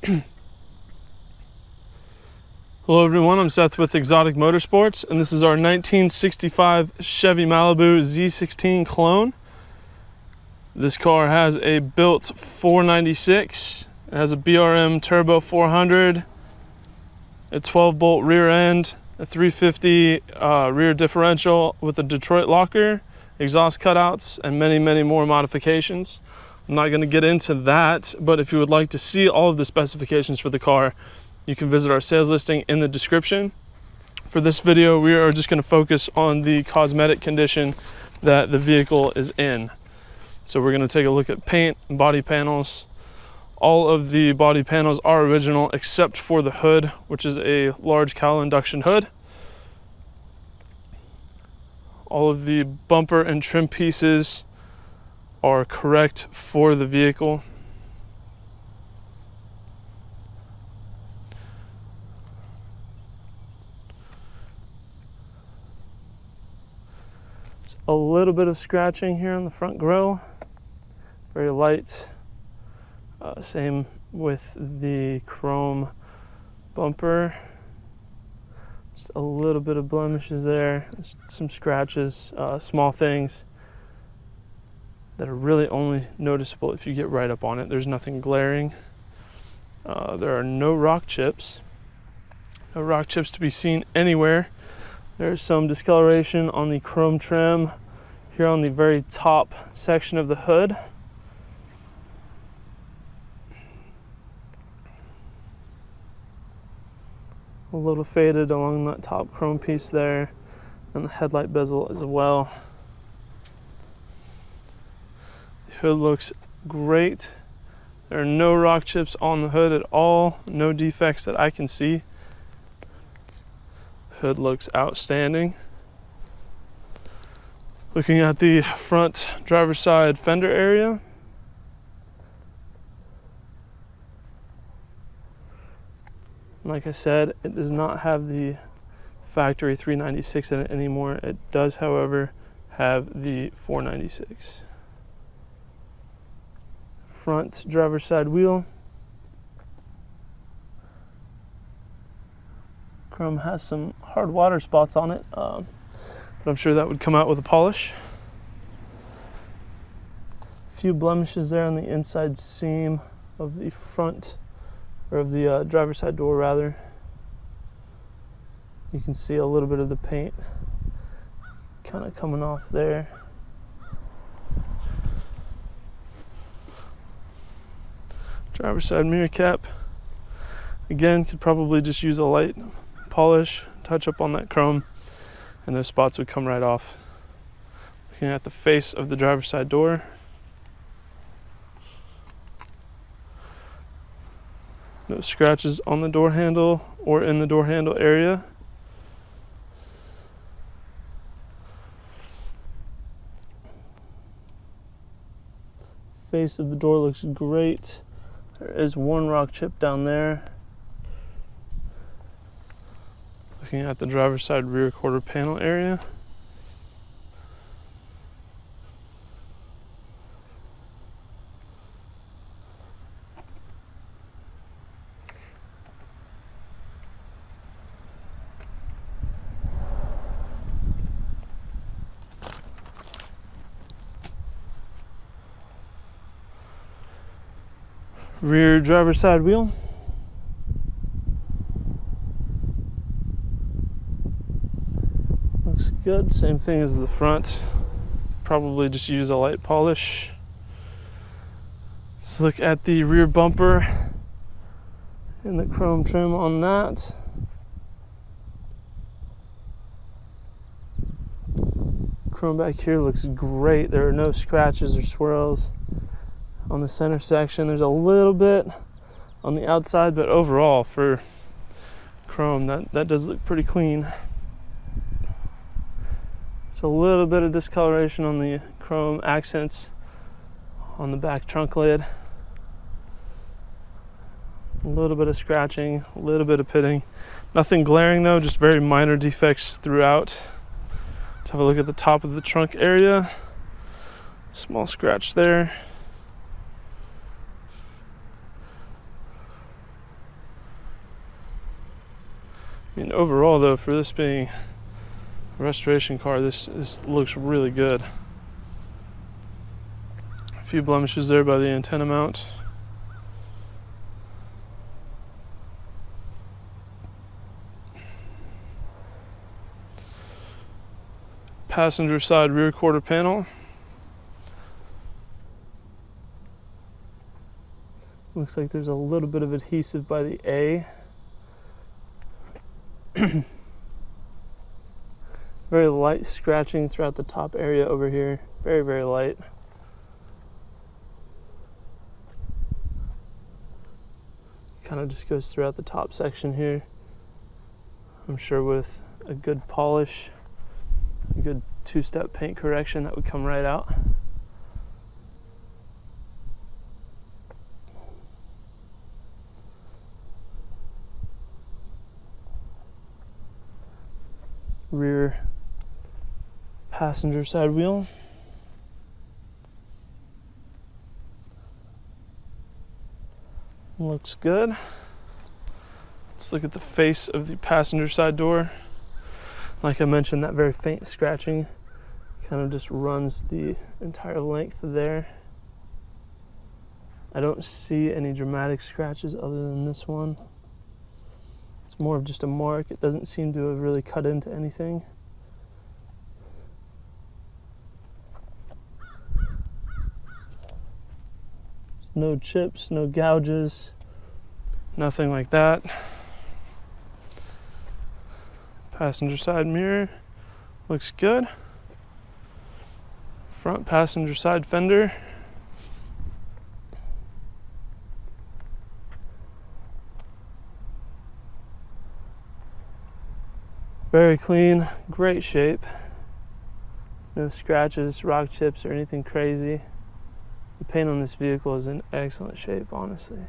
Hello everyone, I'm Seth with Exotic Motorsports, and this is our 1965 Chevy Malibu Z16 clone. This car has a built 496, it has a BRM Turbo 400, a 12-bolt rear end, a 350 rear differential with a Detroit locker, exhaust cutouts, and many more modifications. I'm not going to get into that, but if you would like to see all of the specifications for the car, you can visit our sales listing in the description. For this video, we are just going to focus on the cosmetic condition that the vehicle is in. So we're going to take a look at paint and body panels. All of the body panels are original except for the hood, which is a large cowl induction hood. All of the bumper and trim pieces are correct for the vehicle. A little bit of scratching here on the front grille, very light. Same with the chrome bumper. Just a little bit of blemishes there, some scratches, small things that are really only noticeable if you get right up on it. There's nothing glaring. There are no rock chips. No rock chips to be seen anywhere. There's some discoloration on the chrome trim here on the very top section of the hood. A little faded along that top chrome piece there, and the headlight bezel as well. The hood looks great. There are no rock chips on the hood at all, no defects that I can see. Hood looks outstanding. Looking at the front driver's side fender area, like I said, it does not have the factory 396 in it anymore. It does, however, have the 496. Front driver's side wheel. Chrome has some hard water spots on it, but I'm sure that would come out with a polish. A few blemishes there on the inside seam of the front, or of the driver's side door rather. You can see a little bit of the paint kind of coming off there. Driver's side mirror cap, again, could probably just use a light polish, touch up on that chrome, and those spots would come right off. Looking at the face of the driver's side door, no scratches on the door handle or in the door handle area. Face of the door looks great. There is one rock chip down there. Looking at the driver's side rear quarter panel area. Rear driver's side wheel. Looks good, same thing as the front. Probably just use a light polish. Let's look at the rear bumper and the chrome trim on that. Chrome back here looks great. There are no scratches or swirls on the center section. There's a little bit on the outside, but overall for chrome, that does look pretty clean. A little bit of discoloration on the chrome accents on the back trunk lid. A little bit of scratching, a little bit of pitting. Nothing glaring though, just very minor defects throughout. Let's have a look at the top of the trunk area. Small scratch there. I mean, overall though, for this being a restoration car, this looks really good. A few blemishes there by the antenna mount. Passenger side rear quarter panel. Looks like there's a little bit of adhesive by the A. Very light scratching throughout the top area over here. Very, very light. Kind of just goes throughout the top section here. I'm sure with a good polish, a good two-step paint correction, that would come right out. Rear passenger side wheel. Looks good. Let's look at the face of the passenger side door. Like I mentioned, that very faint scratching kind of just runs the entire length there. I don't see any dramatic scratches other than this one. It's more of just a mark. It doesn't seem to have really cut into anything. No chips, no gouges, nothing like that. Passenger side mirror looks good. Front passenger side fender. Very clean, great shape. No scratches, rock chips, or anything crazy. The paint on this vehicle is in excellent shape, honestly.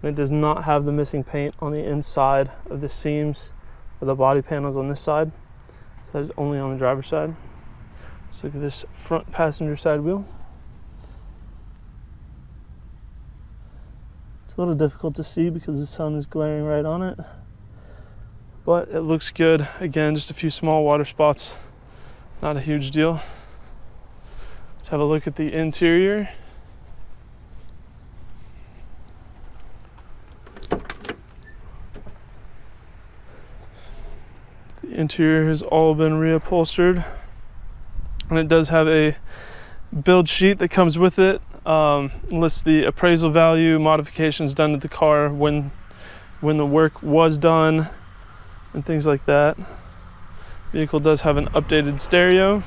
And it does not have the missing paint on the inside of the seams of the body panels on this side. So that is only on the driver's side. Let's look at this front passenger side wheel. It's a little difficult to see because the sun is glaring right on it. But it looks good. Again, just a few small water spots. Not a huge deal. Let's have a look at the interior. The interior has all been reupholstered. And it does have a build sheet that comes with it. Lists the appraisal value, modifications done to the car when the work was done, and things like that. Vehicle does have an updated stereo.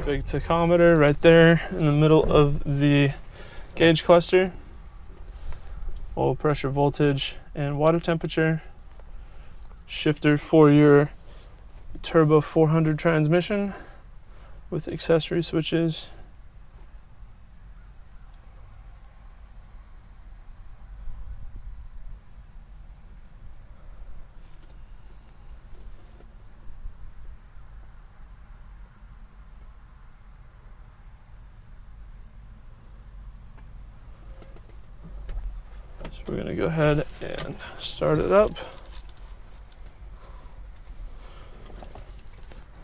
Big tachometer right there in the middle of the gauge cluster. Oil pressure, voltage, and water temperature. Shifter for your turbo 400 transmission with accessory switches. So we're going to go ahead and start it up.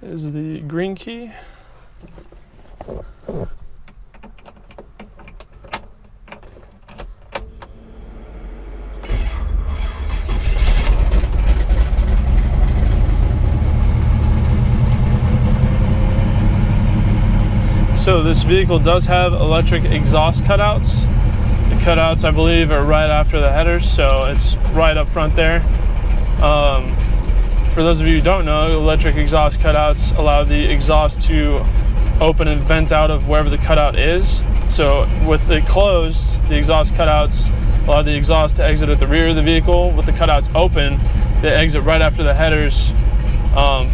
Is the green key. So this vehicle does have electric exhaust cutouts. The cutouts, I believe, are right after the headers, so it's right up front there. For those of you who don't know, electric exhaust cutouts allow the exhaust to open and vent out of wherever the cutout is. So with it closed, the exhaust cutouts allow the exhaust to exit at the rear of the vehicle. With the cutouts open, they exit right after the headers,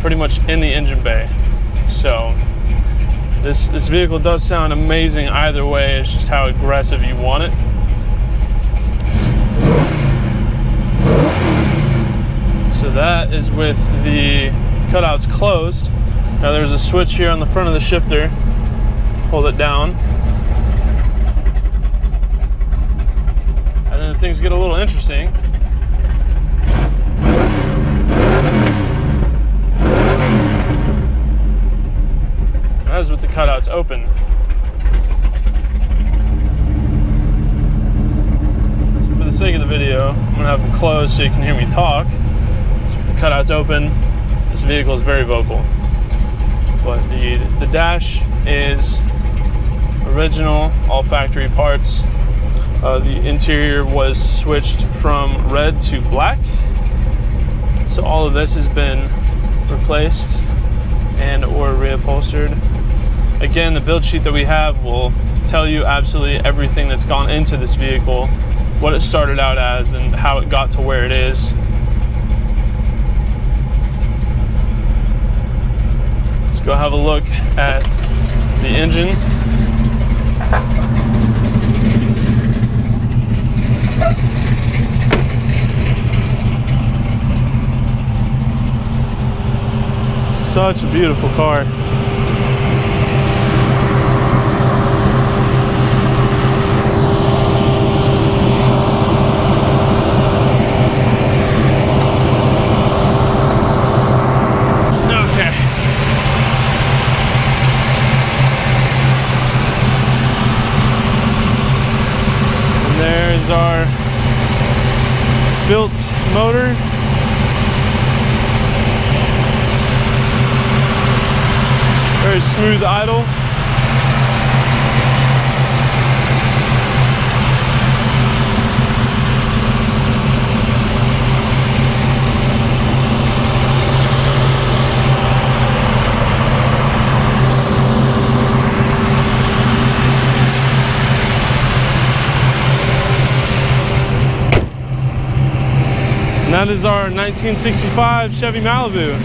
pretty much in the engine bay. So this vehicle does sound amazing either way. It's just how aggressive you want it. So that is with the cutouts closed. Now there's a switch here on the front of the shifter. Hold it down. And then things get a little interesting. As with the cutouts open. So for the sake of the video, I'm gonna have them closed so you can hear me talk. So with the cutouts open, this vehicle is very vocal. But the dash is original, all factory parts. The interior was switched from red to black. So all of this has been replaced and or reupholstered. Again, the build sheet that we have will tell you absolutely everything that's gone into this vehicle, what it started out as and how it got to where it is. Let's go have a look at the engine. Such a beautiful car. Okay. And there's our built motor. Very smooth idle. And that is our 1965 Chevy Malibu.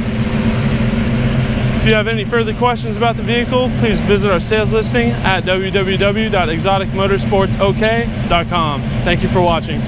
If you have any further questions about the vehicle, please visit our sales listing at www.exoticmotorsportsok.com. Thank you for watching.